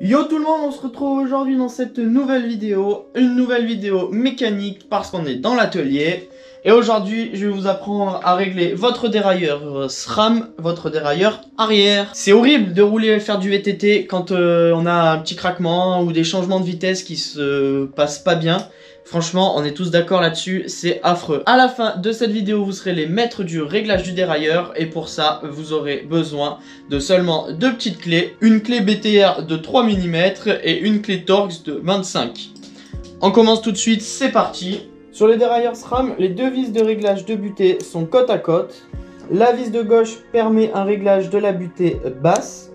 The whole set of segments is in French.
Yo tout le monde, on se retrouve aujourd'hui dans cette nouvelle vidéo, une nouvelle vidéo mécanique parce qu'on est dans l'atelier. Et aujourd'hui, je vais vous apprendre à régler votre dérailleur SRAM, votre dérailleur arrière. C'est horrible de rouler et faire du VTT quand on a un petit craquement ou des changements de vitesse qui se passent pas bien. Franchement, on est tous d'accord là-dessus, c'est affreux. À la fin de cette vidéo, vous serez les maîtres du réglage du dérailleur et pour ça, vous aurez besoin de seulement deux petites clés, une clé BTR de 3 mm et une clé Torx de 25. On commence tout de suite, c'est parti. Sur les dérailleurs SRAM, les deux vis de réglage de butée sont côte à côte. La vis de gauche permet un réglage de la butée basse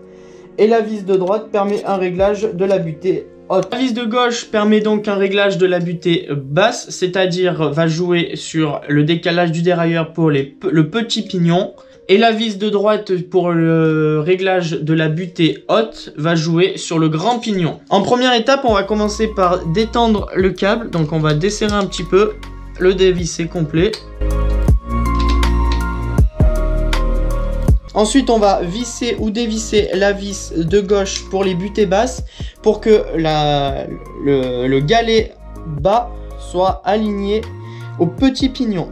et la vis de droite permet un réglage de la butée haute. La vis de gauche permet donc un réglage de la butée basse, c'est-à-dire va jouer sur le décalage du dérailleur pour le petit pignon. Et la vis de droite pour le réglage de la butée haute va jouer sur le grand pignon. En première étape, on va commencer par détendre le câble. Donc on va desserrer un petit peu, le dévisser complet. Ensuite, on va visser ou dévisser la vis de gauche pour les butées basses pour que le galet bas soit aligné au petit pignon.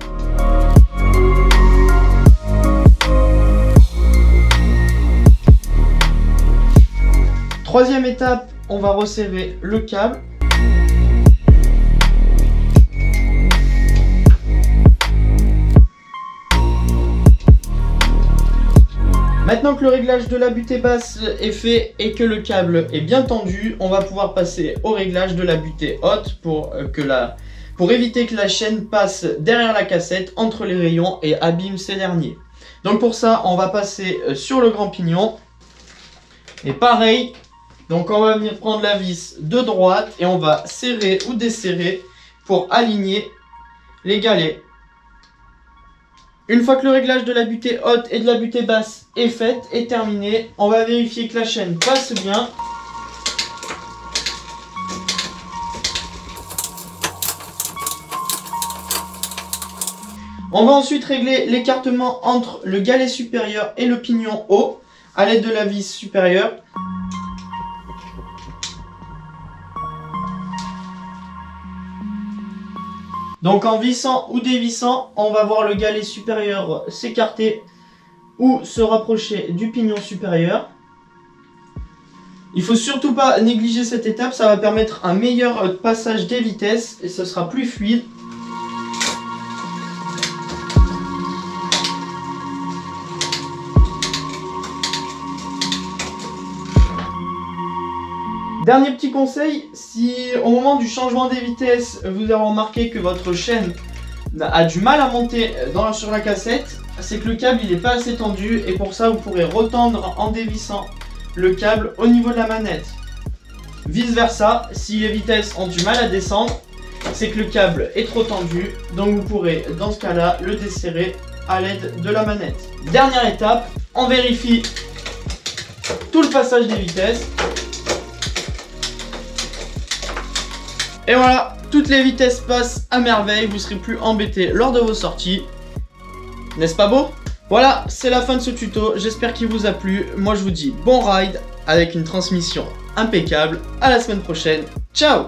Troisième étape, on va resserrer le câble. Maintenant que le réglage de la butée basse est fait et que le câble est bien tendu, on va pouvoir passer au réglage de la butée haute pour éviter que la chaîne passe derrière la cassette, entre les rayons et abîme ces derniers. Donc pour ça, on va passer sur le grand pignon. Et pareil, donc on va venir prendre la vis de droite et on va serrer ou desserrer pour aligner les galets. Une fois que le réglage de la butée haute et de la butée basse est fait et terminé, on va vérifier que la chaîne passe bien. On va ensuite régler l'écartement entre le galet supérieur et le pignon haut à l'aide de la vis supérieure. Donc en vissant ou dévissant, on va voir le galet supérieur s'écarter ou se rapprocher du pignon supérieur. Il ne faut surtout pas négliger cette étape, ça va permettre un meilleur passage des vitesses et ce sera plus fluide. Dernier petit conseil, si au moment du changement des vitesses, vous avez remarqué que votre chaîne a du mal à monter sur la cassette, c'est que le câble il n'est pas assez tendu et pour ça vous pourrez retendre en dévissant le câble au niveau de la manette. Vice versa, si les vitesses ont du mal à descendre, c'est que le câble est trop tendu, donc vous pourrez dans ce cas-là le desserrer à l'aide de la manette. Dernière étape, on vérifie tout le passage des vitesses. Et voilà, toutes les vitesses passent à merveille, vous ne serez plus embêté lors de vos sorties. N'est-ce pas beau? Voilà, c'est la fin de ce tuto, j'espère qu'il vous a plu. Moi je vous dis bon ride avec une transmission impeccable. À la semaine prochaine, ciao!